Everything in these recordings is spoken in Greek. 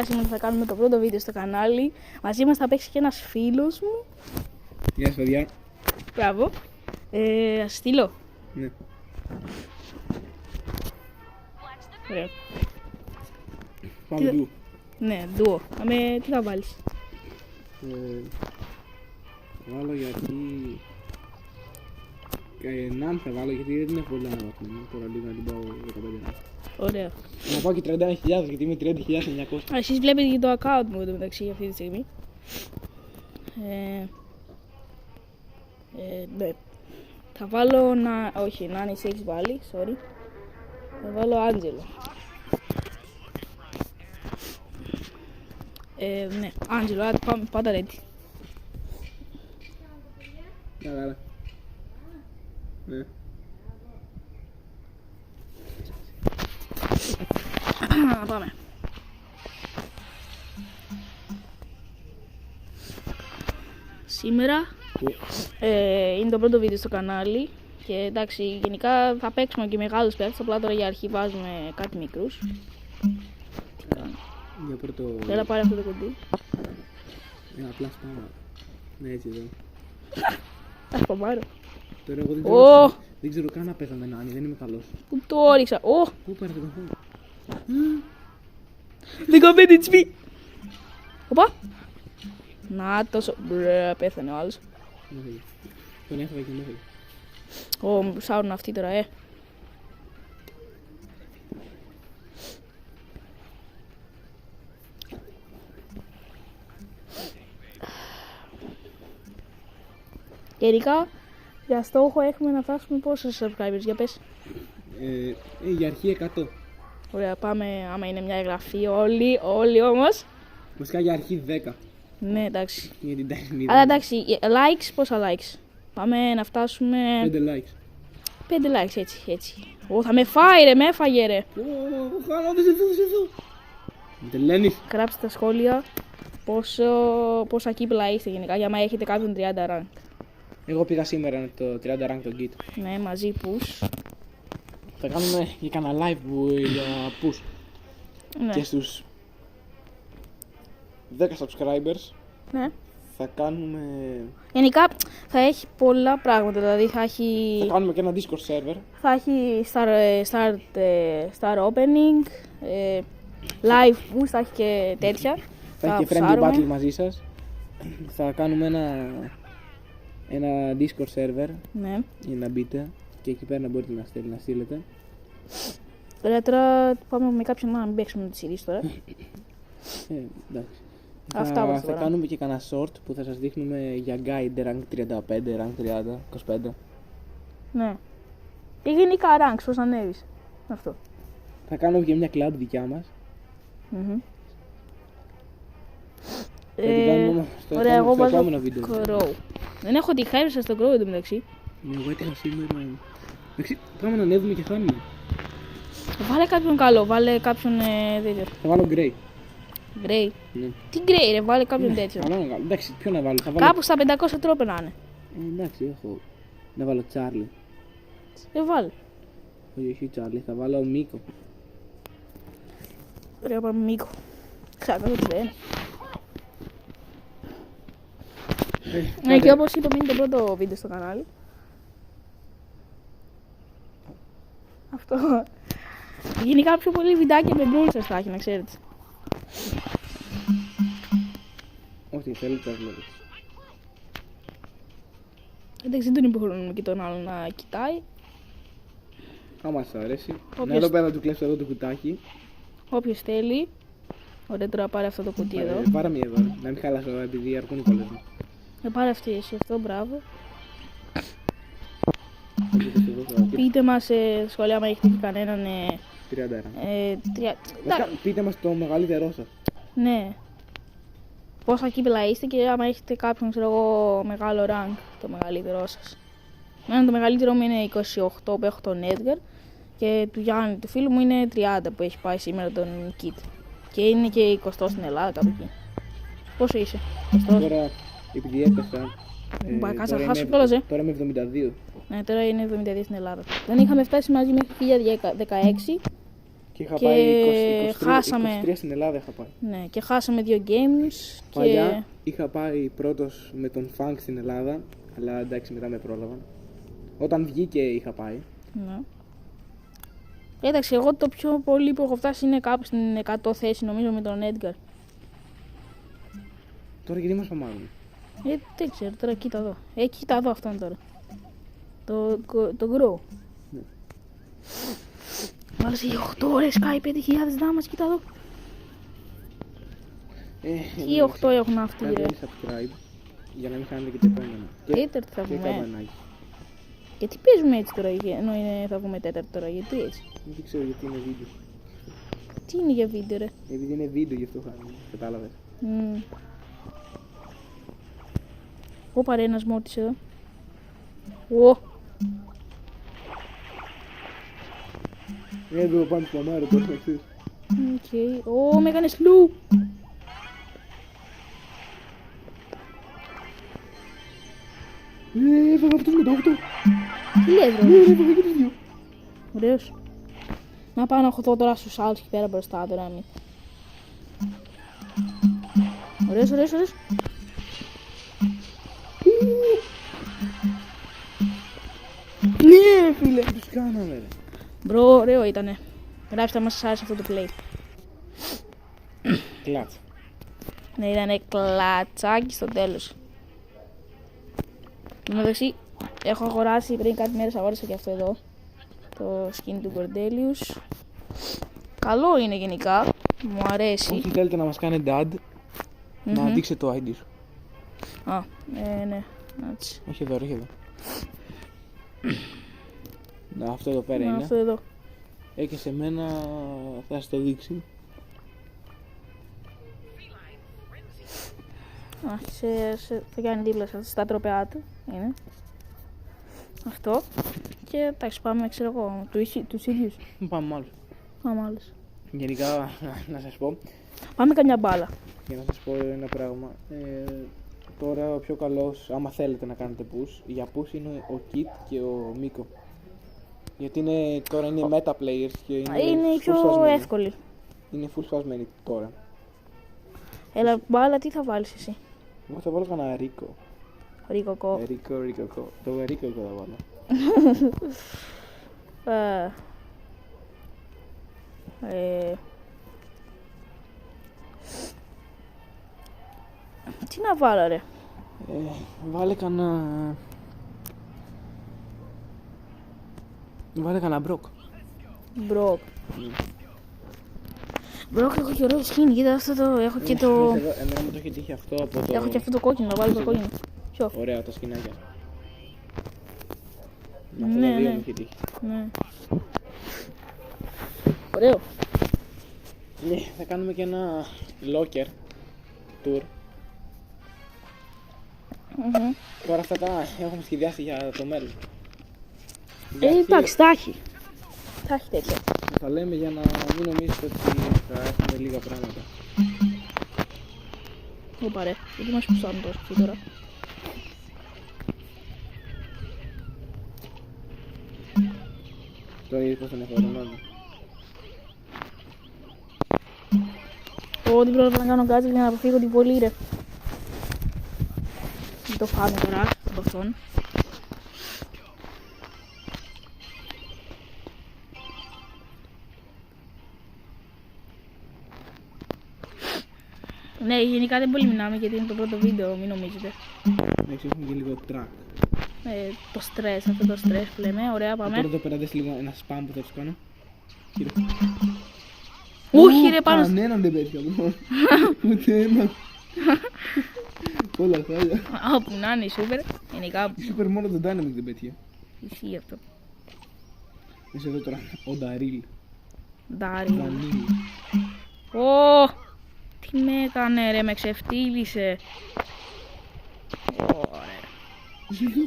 Σήμερα θα κάνουμε το πρώτο βίντεο στο κανάλι. Μαζί μας θα παίξει και ένας φίλος μου. Γεια σας παιδιά. Μπράβο. Ας στείλω. Ναι. Ωραία. Πάμε ντου. Ναι, ντουο. Τι θα βάλεις? Βάλω γιατί... Ναν θα βάλω γιατί δεν είναι πολύ αναβαθμισμένο. Τώρα λίγο να την πάω 15 ναν. Ωραία. Να πάω και 31.000 γιατί είμαι 30.900. Εσείς βλέπετε και το account μου εδώ μεταξύ αυτή τη στιγμή. Ναι. Θα βάλω όχι, να είναι έχεις βάλει, sorry. Θα βάλω Άντζελο. Ναι, Άντζελο, πάμε πάντα ready. Καλά. Ναι. Πάμε. Σήμερα είναι το πρώτο βίντεο στο κανάλι και εντάξει, γενικά θα παίξουμε και μεγάλους παίκτες, απλά τώρα για αρχή βάζουμε κάτι μικρούς. Τι κάνω? Για πρώτο... Έλα πάρε αυτό το κοντί. Απλά σπάω. Ναι, έτσι εδώ. Θα σπαμάρω. Τώρα εγώ δεν ξέρω καν να παίζω με Νάνι, δεν είμαι καλός. Πού το όριξα? Πού πέρασε τον χώρο? 15 HP. Οπα. Να τόσο. Μπρε, πέθανε ο άλλος. Τον έφαγα και με έφαγε. Μου σάρουν αυτοί τώρα, Γενικά, για στόχο έχουμε να φτάσουμε πόσους subscribers, για πες. Για αρχή 100. Ωραία, πάμε, άμα είναι μια εγγραφή, όλοι όμως. Βασικά για αρχή 10. Ναι, εντάξει. Για την ταχύτητα. Αλλά εντάξει, likes, πόσα likes? Πάμε να φτάσουμε... 5 likes. 5 likes, έτσι. Θα με φάει ρε, με έφαγε ρε. Χάνω, δεν σε δω. Με τελένεις. Γράψτε στα σχόλια πόσα κύπλα είστε γενικά, για να έχετε κάποιον 30 rank. Εγώ πήγα σήμερα το 30 rank τον kit. Ναι, μαζί push. Θα κάνουμε για κανένα live για push. Ναι. Και στους 10 subscribers Ναι. θα κάνουμε... Γενικά θα έχει πολλά πράγματα, δηλαδή θα κάνουμε και ένα Discord server. Θα έχει star opening, live push, θα έχει και τέτοια. Θα έχει και friendly battle μαζί σας. Θα κάνουμε ένα Discord server. Ναι. Για να μπείτε και εκεί πέρα να μπορείτε να στείλετε. Ωραία, τώρα πάμε με κάποιον να μην παίξουμε τη series τώρα. Εντάξει. Αυτά θα κάνουμε και κανένα short που θα σας δείχνουμε για guide rank 35, rank 30, 25. Ναι. Και γενικά ranks, πώς ανέβεις. Αυτό. Θα κάνουμε και μια club δικιά μας. Ωραία, εγώ βάζω επόμενο βίντεο. Crow. Δεν έχω τη χάρισα στο Crow εδώ μεταξύ. Εγώ έτυχα σήμερα. Εντάξει, πάμε να ανέβουμε και χάνουμε. Βάλε κάποιον καλό, βάλε κάποιον τέτοιο. Θα βάλω Grey. Grey. Ναι. Τι Grey ρε, βάλε κάποιον τέτοιο. Εντάξει, ποιο να βάλω. Κάπου στα 500 τρόπε να είναι. Εντάξει, έχω. Να βάλω Charlie. Βάλε. Όχι Charlie, θα βάλω Μίκο. Ωραία, πάμε Μίκο. Ξέρω ότι δεν είναι. Ναι, και όπως είπαμε είναι το πρώτο βίντεο στο κανάλι. Αυτό. Γενικά πιο πολύ βιντεάκια με μπρούλ σας θα έχει, να ξέρετε. Ό,τι θέλετε θα βλέπετε. Εντάξει, δεν τον υποχρεώνουμε και τον άλλο να κοιτάει. Άμα σας αρέσει. Να εδώ πέρα να του κλέψω εδώ το κουτάκι. Όποιος θέλει. Ωραία, τώρα πάρε αυτό το κουτί εδώ. Πάρε μία εδώ, να μην χαλάσω επειδή αρκούν οι κόλλες μου. Πάρε αυτή εσύ αυτό, μπράβο. Πείτε μας σε σχόλια άμα έχετε και κανέναν... 30 πείτε μας το μεγαλύτερό σας. Ναι. Πόσα κύπελα είστε και άμα έχετε κάποιον, ξέρω εγώ, μεγάλο rank, το μεγαλύτερό σας. Εμένα το μεγαλύτερό μου είναι 28 που έχω τον Edgar και του Γιάννη, του φίλου μου, είναι 30 που έχει πάει σήμερα τον Kit. Και είναι και 20 στην Ελλάδα κάπου εκεί. Πόσο είσαι? 20? Τώρα επειδή έπεσα. Κάτσε να χάσω κιόλας, Τώρα είμαι 72. Ναι, τώρα είναι 72 στην Ελλάδα. Δεν είχαμε φτάσει μαζί μέχρι 2016 Και είχα Και πάει 23, χάσαμε. 23 στην Ελλάδα είχα πάει. Ναι, και χάσαμε 2 games. Παλιά Και... είχα πάει πρώτος με τον Funk στην Ελλάδα, αλλά εντάξει μετά με πρόλαβαν. Όταν βγήκε είχα πάει. Ναι. Εντάξει, εγώ το πιο πολύ που έχω φτάσει είναι κάπου στην 100 θέση νομίζω με τον Edgar. Τώρα γιατί μας παμάρουν. Δεν ξέρω, τώρα κοίτα εδώ. Κοίτα εδώ αυτόν τώρα. Το Grow. Ναι. Μάλιστα έχει 8 ώρες Skype, 5.000 δάμας, κοίτα εδώ. Τι 8 έχουν αυτοί ρε. Κάντε subscribe για να μην χάνετε και το επόμενο. Τέταρτη θα Και βγούμε. καμπανάκι. Και τι παίζουμε έτσι τώρα, ενώ θα βγούμε τέταρτη τώρα, γιατί έτσι. Δεν ξέρω γιατί είναι βίντεο. Τι είναι για βίντεο ρε. Επειδή είναι βίντεο γι' αυτό χάνουμε. Κατάλαβες. Ω πάρε ένας μόρτης εδώ. Ω. Εδώ πάνω στο μάρο τώρα να ξέρεις. Οκ. Ω, με έκανες λου. Έφαγα αυτός με το 8. Τι λες ρε. Ναι, έφαγα και τους δύο. Ωραίος. Να πάω να χωθώ τώρα στους άλλους εκεί πέρα μπροστά τώρα. Ωραίος, ωραίος, ωραίος. Ναι φίλε, τους κάναμε ρε. Μπρο, ωραίο ήτανε. Γράψτε αν σας άρεσε αυτό το play. Κλάτς. Ναι, ήτανε κλατσάκι στο τέλος. Εν τω μεταξύ, έχω αγοράσει πριν κάτι μέρες, αγόρασα και αυτό εδώ. Το skin του Cordelius. Καλό είναι γενικά. Μου αρέσει. Όσοι θέλετε να μας κάνετε add, να δείξετε το ID σου. Α, ναι. Έτσι. Όχι εδώ, όχι εδώ. Να, αυτό εδώ πέρα Να, είναι. αυτό εδώ. Και σε μένα θα σας το δείξει. Α, θα κάνει δίπλα σας στα τροπεά του. Είναι. Αυτό. Και εντάξει, πάμε, ξέρω εγώ, τους ίδιους. Πάμε άλλους. Πάμε άλλους. Γενικά, να σας πω, Πάμε καμιά μπάλα. για να σας πω ένα πράγμα. Τώρα ο πιο καλός, άμα θέλετε να κάνετε push, για push είναι ο Kit και ο Miko. Γιατί τώρα είναι meta players και Είναι η full πιο σφασμένοι. εύκολη. Είναι full σφασμένοι τώρα. Έλα, μπάλα, τι θα βάλεις εσύ. Εγώ θα βάλω κανένα Ρίκο. Ρίκοκο. Ρίκο. Το Ρίκο θα βάλω. Τι να βάλω ρε. Βάλε κανένα Μπροκ. Μπροκ. Μπροκ, έχω και ωραίο skin, κοίτα αυτό το, έχω και το... Εμένα μου το έχει τύχει αυτό από το... Έχω και αυτό το κόκκινο, να βάλω το κόκκινο. Ποιο? Ωραία τα σκηνάκια. Ναι, Αυτό το δύο ναι. μου έχει τύχει. Ναι. Ωραίο. Ναι, θα κάνουμε και ένα locker tour. Τώρα αυτά τα έχουμε σχεδιάσει για το μέλλον. Εντάξει, τα έχει. Τα έχει τέτοια. Θα λέμε για να μην νομίζετε ότι θα έχουμε λίγα πράγματα. Ωπα ρε, γιατί μας πουσάμε τόσο αυτή τώρα. Το είδες πως τον έχω ορμάνει. Ό,τι πρόλαβα να κάνω κάτι για να αποφύγω την πολύ ρε. Μην το φάμε τώρα από αυτόν. Ναι, γενικά δεν πολύ μιλάμε γιατί είναι το πρώτο βίντεο, μην νομίζετε. Εντάξει, έχουμε και λίγο track. Το stress, αυτό το stress που λέμε, ωραία πάμε. Τώρα εδώ πέρα δες λίγο ένα spam που θα τους κάνω. Κύριε. Όχι ρε πάνω Κανέναν δεν πέτυχα μπρο. Ούτε ένα. Όλα χάλια. όπου να είναι η σούπερ, γενικά Super μόνο τον Dynamic δεν πέτυχε. ισχύει αυτό. Είσαι εδώ τώρα, ο Νταρίλ. Ντάρι. Δανίλ. Ω, τι με έκανε ρε, με ξεφτύλισε. Ωραία. Είσαι εδώ.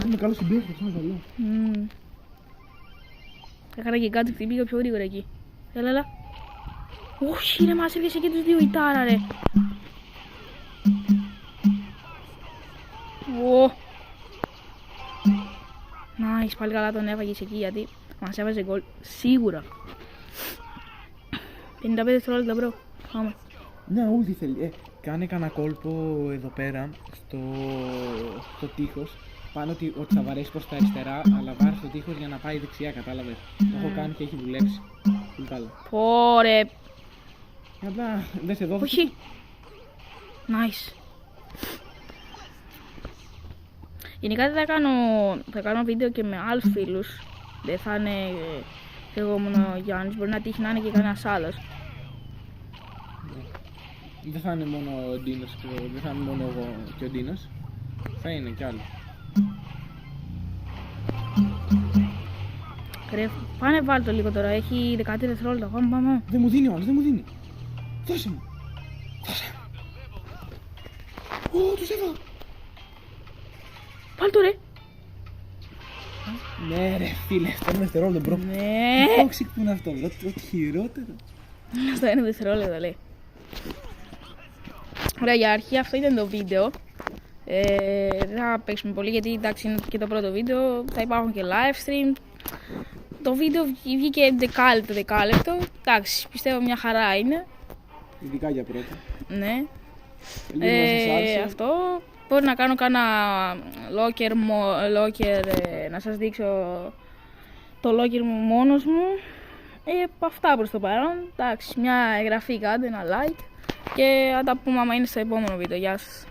Είμαι καλός συμπαίχτης, αυτό είναι καλό. Έκανα και κάτι, πήγα πιο γρήγορα εκεί. Έλα. Όχι ρε, μας έπιασε και τους δύο η τάρα ρε. Nice, πάλι καλά τον έφαγες εκεί γιατί μας έβαζε γκολ σίγουρα. 55 δευτερόλεπτα μπρο. Πάμε. Ναι, ούτε θέλει. Κάνε κανένα κόλπο εδώ πέρα στο τείχος. Πάνω ότι ο Τσαβαρές προς τα αριστερά, αλλά βάρει στο τείχος για να πάει δεξιά, κατάλαβες. Το έχω κάνει και έχει δουλέψει. Πολύ καλά. Πόρε. Απλά δεν σε δω. Όχι. Nice. Γενικά θα κάνω βίντεο και με άλλους φίλους. Δεν θα είναι εγώ μόνο ο Γιάννης, μπορεί να τύχει να είναι και κανένας άλλος. Δεν θα είναι μόνο ο Ντίνος, δεν θα είναι μόνο εγώ και ο Ντίνος. Θα είναι κι άλλοι. Ρε, πάνε βάλ' το λίγο τώρα, έχει 13 δευτερόλεπτα, πάμε. Δεν μου δίνει ο άλλος, δεν μου δίνει. Δώσε μου. Δώσε μου. Τους έβαλα. Βάλ' το ρε. Ναι ρε φίλε, στο 1 δευτερόλεπτο μπρο. Ναι. Toxic που είναι αυτό, ό,τι χειρότερο. Στο 1 δευτερόλεπτο λέει. Ωραία, για αρχή αυτό ήταν το βίντεο. Δεν θα παίξουμε πολύ γιατί εντάξει είναι και το πρώτο βίντεο. Θα υπάρχουν και live stream. Το βίντεο βγήκε δεκάλεπτο. Εντάξει, πιστεύω μια χαρά είναι. Ειδικά για πρώτα. Ναι. Λίγο αυτό. Μπορεί να κάνω κάνα locker να σας δείξω το locker μου μόνος μου. Αυτά προς το παρόν. Εντάξει, μια εγγραφή κάντε, ένα like. Και θα τα πούμε άμα είναι στο επόμενο βίντεο. Γεια σας.